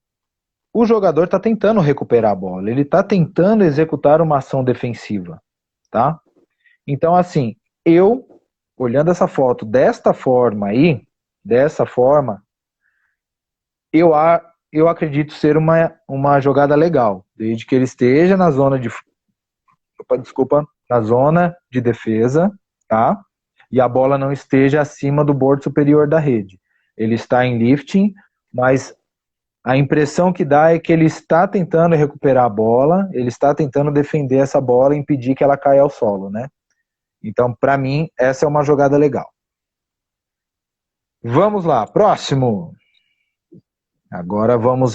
o jogador está tentando recuperar a bola, ele está tentando executar uma ação defensiva, tá? Então, assim, olhando essa foto desta forma aí, dessa forma, eu acredito ser uma jogada legal, desde que ele esteja na zona na zona de defesa, tá? E a bola não esteja acima do bordo superior da rede. Ele está em lifting, mas a impressão que dá é que ele está tentando recuperar a bola, ele está tentando defender essa bola e impedir que ela caia ao solo, né? Então, para mim, essa é uma jogada legal. Vamos lá, próximo. Agora vamos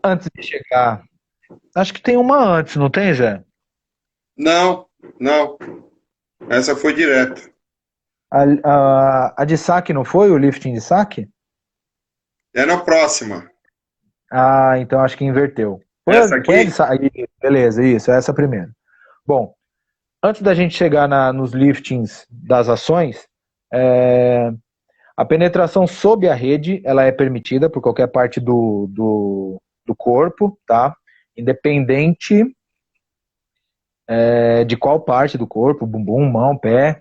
antes de chegar... Acho que tem uma antes, não tem, Zé? Não. Essa foi direto. A de saque não foi? O lifting de saque? É na próxima. Ah, então acho que inverteu. Essa aqui? Beleza, isso, essa primeiro. Bom, antes da gente chegar nos liftings das ações, a penetração sob a rede, ela é permitida por qualquer parte do corpo, tá? Independente de qual parte do corpo, bumbum, mão, pé,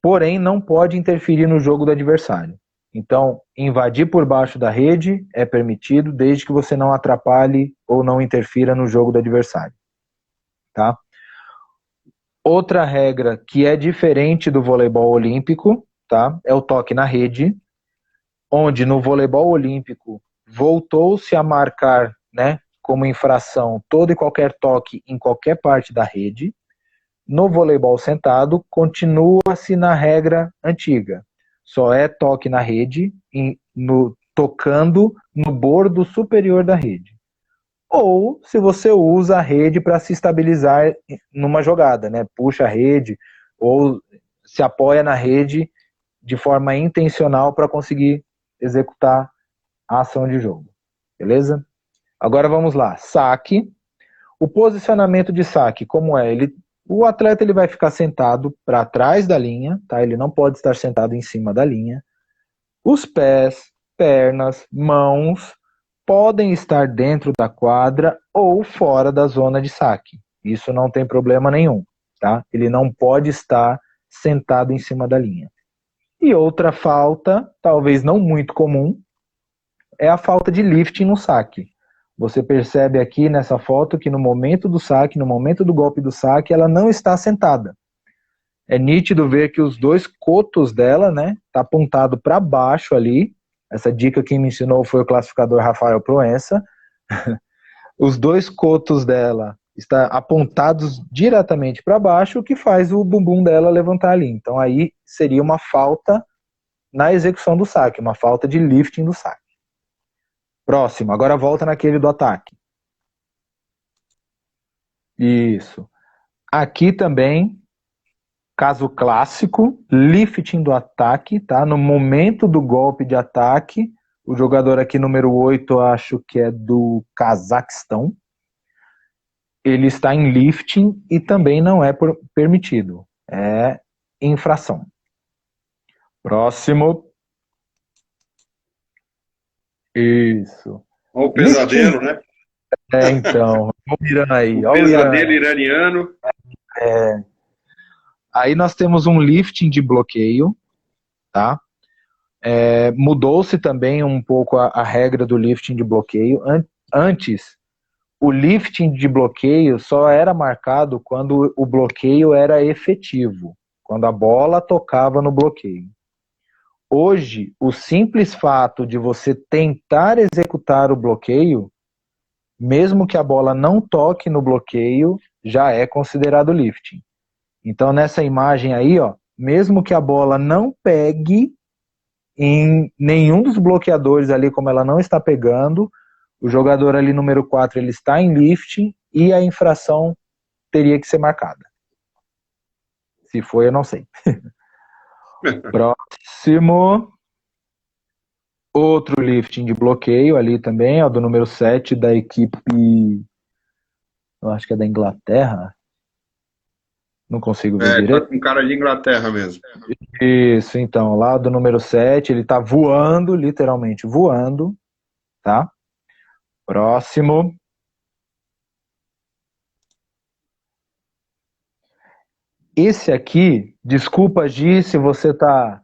porém não pode interferir no jogo do adversário. Então, invadir por baixo da rede é permitido desde que você não atrapalhe ou não interfira no jogo do adversário. Tá? Outra regra que é diferente do voleibol olímpico, tá? É o toque na rede, onde no voleibol olímpico voltou-se a marcar, né, como infração todo e qualquer toque em qualquer parte da rede. No voleibol sentado, continua-se na regra antiga. Só é toque na rede, tocando no bordo superior da rede. Ou se você usa a rede para se estabilizar numa jogada, né? Puxa a rede, ou se apoia na rede de forma intencional para conseguir executar a ação de jogo. Beleza? Agora vamos lá. Saque. O posicionamento de saque, como é? O atleta ele vai ficar sentado para trás da linha, tá? Ele não pode estar sentado em cima da linha. Os pés, pernas, mãos podem estar dentro da quadra ou fora da zona de saque. Isso não tem problema nenhum, tá? Ele não pode estar sentado em cima da linha. E outra falta, talvez não muito comum, é a falta de lifting no saque. Você percebe aqui nessa foto que no momento do saque, no momento do golpe do saque, ela não está sentada. É nítido ver que os dois cotos dela, né, tá apontado para baixo ali. Essa dica quem me ensinou foi o classificador Rafael Proença. Os dois cotos dela estão apontados diretamente para baixo, o que faz o bumbum dela levantar ali. Então aí seria uma falta na execução do saque, uma falta de lifting do saque. Próximo, agora volta naquele do ataque. Isso. Aqui também, caso clássico, lifting do ataque, tá? No momento do golpe de ataque, o jogador aqui número 8, acho que é do Cazaquistão. ele está em lifting e também não é permitido. É infração. Próximo. Isso. Olha o pesadelo, Lifting. né? Então. Olha o Irã aí. O Olha o Irã. pesadelo iraniano. Aí nós temos um lifting de bloqueio, tá? Mudou-se também um pouco a regra do lifting de bloqueio. Antes, o lifting de bloqueio só era marcado quando o bloqueio era efetivo, quando a bola tocava no bloqueio. Hoje, o simples fato de você tentar executar o bloqueio, mesmo que a bola não toque no bloqueio, já é considerado lifting. Então, nessa imagem aí, ó, mesmo que a bola não pegue em nenhum dos bloqueadores ali, como ela não está pegando, o jogador ali número 4, ele está em lifting e a infração teria que ser marcada. Se foi, eu não sei. Próximo. Outro lifting de bloqueio ali também, ó, do número 7 da equipe, eu acho que é da Inglaterra. Não consigo ver Tá direito. com cara de Inglaterra mesmo. Isso, então, lá do número 7, ele tá voando, literalmente voando, tá? Próximo. Esse aqui, desculpa, Gi, se você tá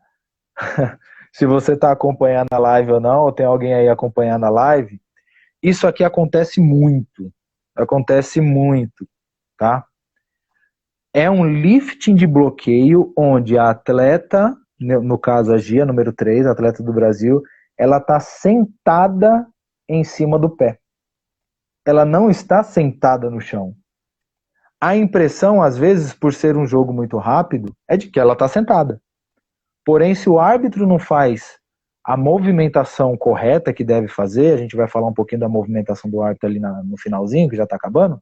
se você tá acompanhando a live ou não, ou tem alguém aí acompanhando a live, isso aqui acontece muito, tá? É um lifting de bloqueio onde a atleta, no caso a Gia, número 3, atleta do Brasil, ela tá sentada em cima do pé. Ela não está sentada no chão. A impressão, às vezes, por ser um jogo muito rápido, é de que ela está sentada. Porém, se o árbitro não faz a movimentação correta que deve fazer, a gente vai falar um pouquinho da movimentação do árbitro ali no finalzinho, que já está acabando,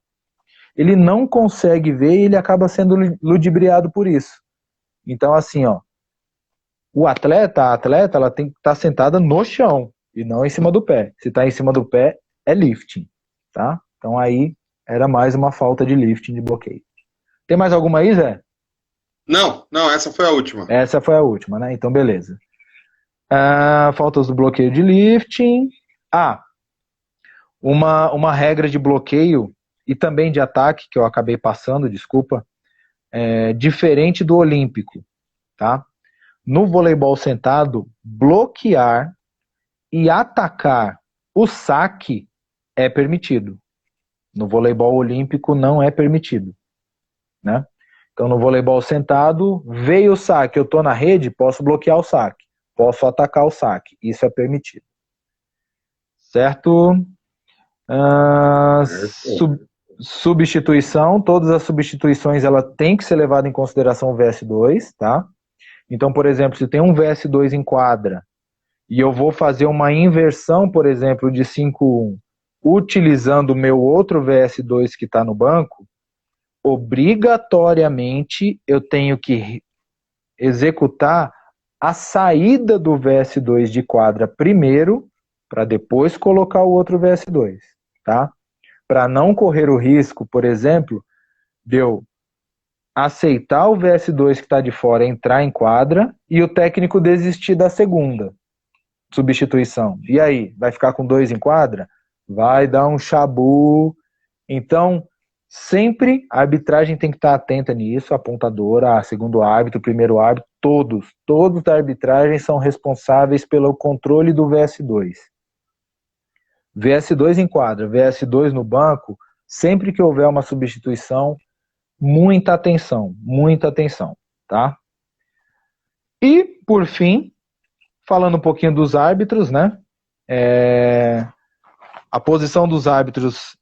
ele não consegue ver e ele acaba sendo ludibriado por isso. Então, assim, ó, a atleta, ela tem que estar sentada no chão e não em cima do pé. Se está em cima do pé, é lifting, tá? Então aí era mais uma falta de lifting de bloqueio. Tem mais alguma aí, Zé? Não, essa foi a última. Essa foi a última, né? Então, beleza. Faltas do bloqueio de lifting. Uma regra de bloqueio e também de ataque, que eu acabei passando, desculpa, diferente do olímpico, tá? No voleibol sentado, bloquear e atacar o saque é permitido. No voleibol olímpico não é permitido, né? Então, no voleibol sentado, veio o saque, eu estou na rede, posso bloquear o saque, posso atacar o saque, isso é permitido. Certo? Substituição, todas as substituições ela tem que ser levada em consideração o VS2, tá? Então, por exemplo, se tem um VS2 em quadra e eu vou fazer uma inversão, por exemplo, de 5-1, utilizando o meu outro VS2 que está no banco, obrigatoriamente eu tenho que executar a saída do VS2 de quadra primeiro, para depois colocar o outro VS2, tá? Para não correr o risco, por exemplo, de eu aceitar o VS2 que está de fora entrar em quadra e o técnico desistir da segunda substituição. E aí, vai ficar com 2 em quadra? Vai dar um chabu. Então, sempre a arbitragem tem que estar atenta nisso, a apontadora, a segundo árbitro, o primeiro árbitro, todos da arbitragem são responsáveis pelo controle do VS2. VS2 em quadra, VS2 no banco, sempre que houver uma substituição, muita atenção, tá? E, por fim, falando um pouquinho dos árbitros, né? A posição dos árbitros,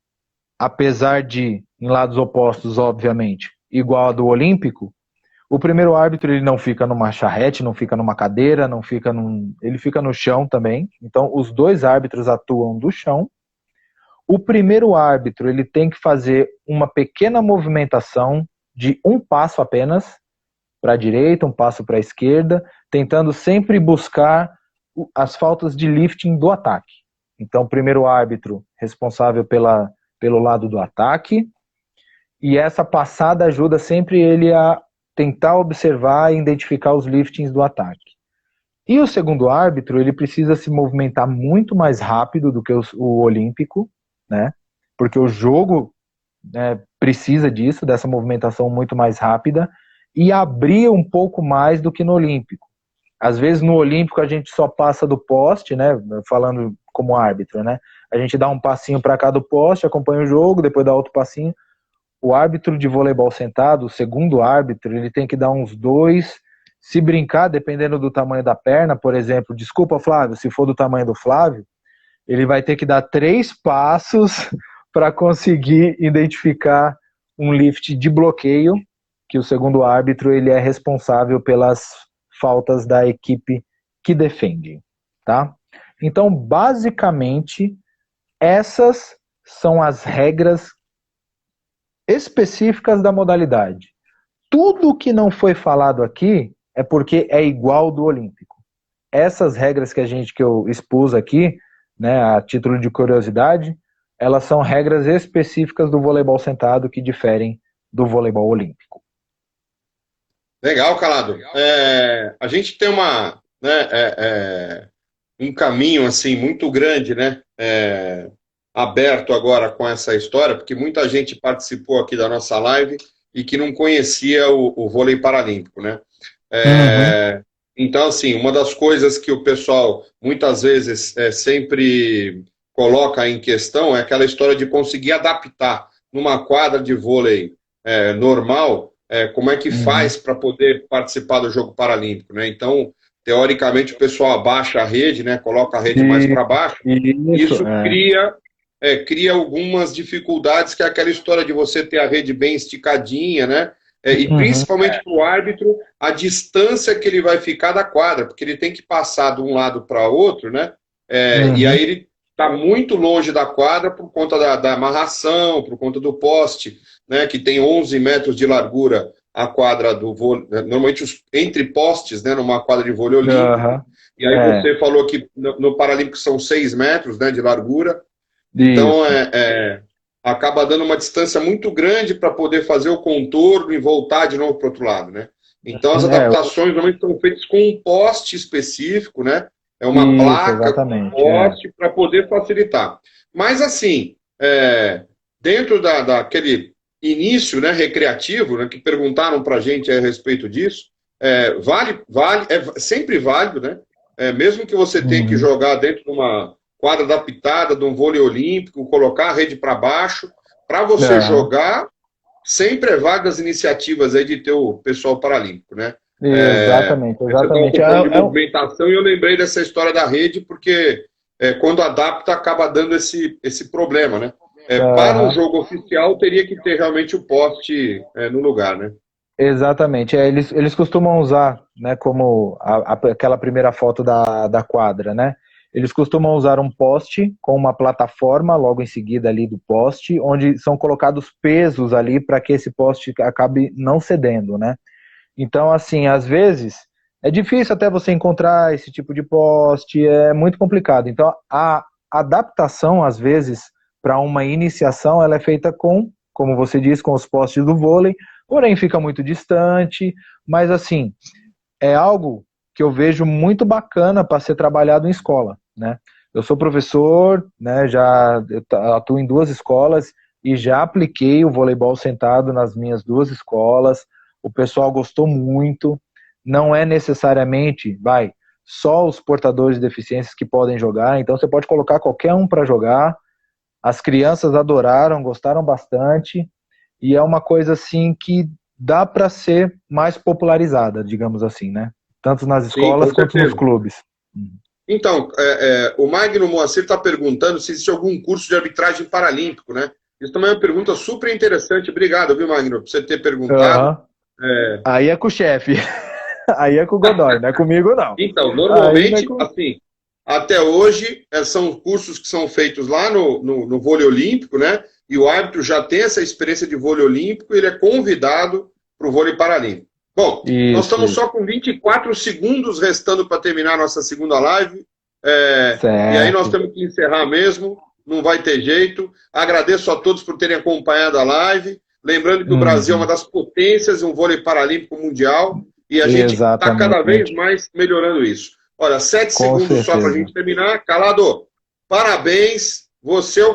apesar de, em lados opostos, obviamente, igual a do olímpico, o primeiro árbitro ele não fica numa charrete, não fica numa cadeira, ele fica no chão também. Então, os dois árbitros atuam do chão. O primeiro árbitro ele tem que fazer uma pequena movimentação de um passo apenas para a direita, um passo para a esquerda, tentando sempre buscar as faltas de lifting do ataque. Então, o primeiro árbitro responsável pelo lado do ataque, e essa passada ajuda sempre ele a tentar observar e identificar os liftings do ataque. E o segundo árbitro, ele precisa se movimentar muito mais rápido do que o olímpico, né? Porque o jogo, né, precisa disso, dessa movimentação muito mais rápida, e abrir um pouco mais do que no olímpico. Às vezes no olímpico a gente só passa do poste, né? Falando como árbitro, né? A gente dá um passinho para cá do poste, acompanha o jogo, depois dá outro passinho. O árbitro de voleibol sentado, o segundo árbitro, ele tem que dar uns 2, se brincar, dependendo do tamanho da perna, por exemplo, desculpa, Flávio, se for do tamanho do Flávio, ele vai ter que dar 3 passos para conseguir identificar um lift de bloqueio, que o segundo árbitro ele é responsável pelas faltas da equipe que defende, tá? Então, basicamente, essas são as regras específicas da modalidade. Tudo que não foi falado aqui é porque é igual do olímpico. Essas regras que eu expus aqui, né, a título de curiosidade, elas são regras específicas do voleibol sentado que diferem do voleibol olímpico. Legal, Calado. A gente tem um caminho assim muito grande, né? Aberto agora com essa história, porque muita gente participou aqui da nossa live e que não conhecia o vôlei paralímpico, né? Então, assim, uma das coisas que o pessoal muitas vezes sempre coloca em questão é aquela história de conseguir adaptar numa quadra de vôlei normal, como é que faz para poder participar do jogo paralímpico, né? Então, teoricamente, o pessoal abaixa a rede, né? Coloca a rede mais para baixo. Isso cria algumas dificuldades, que é aquela história de você ter a rede bem esticadinha, né? E principalmente para o árbitro, a distância que ele vai ficar da quadra, porque ele tem que passar de um lado para outro, né? E aí ele está muito longe da quadra por conta da amarração, por conta do poste, né? Que tem 11 metros de largura a quadra do vôlei, normalmente entre postes, né? Numa quadra de vôlei olímpico. E aí você falou que no Paralímpico são 6 metros, né, de largura. Então, acaba dando uma distância muito grande para poder fazer o contorno e voltar de novo para o outro lado, né? Então, as adaptações normalmente são feitas com um poste específico, né? É uma placa com um poste para poder facilitar. Mas, assim, dentro daquele início, né, recreativo, né, que perguntaram para a gente a respeito disso, é sempre válido, né? Mesmo que você tenha que jogar dentro de uma quadra adaptada, de um vôlei olímpico, colocar a rede para baixo, para você jogar, sempre é válido as iniciativas aí de ter o pessoal paralímpico, né? Exatamente. Você está falando de movimentação e eu lembrei dessa história da rede, porque quando adapta acaba dando esse problema, né? Para um jogo oficial teria que ter realmente o poste no lugar, né? Exatamente. Eles costumam usar, né, como aquela primeira foto da quadra, né? Eles costumam usar um poste com uma plataforma logo em seguida ali do poste, onde são colocados pesos ali para que esse poste acabe não cedendo, né? Então, assim, às vezes é difícil até você encontrar esse tipo de poste, é muito complicado. Então, a adaptação, às vezes, para uma iniciação, ela é feita com, como você disse, com os postes do vôlei, porém fica muito distante, mas assim, é algo que eu vejo muito bacana para ser trabalhado em escola, né? Eu sou professor, né? Eu atuo em 2 escolas e já apliquei o voleibol sentado nas minhas 2 escolas. O pessoal gostou muito. Não é necessariamente, só os portadores de deficiências que podem jogar. Então você pode colocar qualquer um para jogar. As crianças adoraram, gostaram bastante. E é uma coisa assim que dá para ser mais popularizada, digamos assim, né? Tanto nas escolas quanto nos clubes. Então, o Magno Moacir está perguntando se existe algum curso de arbitragem paralímpico, né? Isso também é uma pergunta super interessante. Obrigado, viu, Magno, por você ter perguntado. Aí é com o chefe. Aí é com o Godoy, não é comigo, não. Então, normalmente, assim, até hoje, são cursos que são feitos lá no vôlei olímpico, né? E o árbitro já tem essa experiência de vôlei olímpico e ele é convidado para o vôlei paralímpico. Bom, nós estamos só com 24 segundos restando para terminar a nossa segunda live. E aí nós temos que encerrar mesmo, não vai ter jeito. Agradeço a todos por terem acompanhado a live. Lembrando que o Uhum. Brasil é uma das potências no vôlei paralímpico mundial e a gente está Exatamente. cada vez mais melhorando isso. Olha, 7 Com segundos só para a certeza. gente terminar. Calado, parabéns. Você é o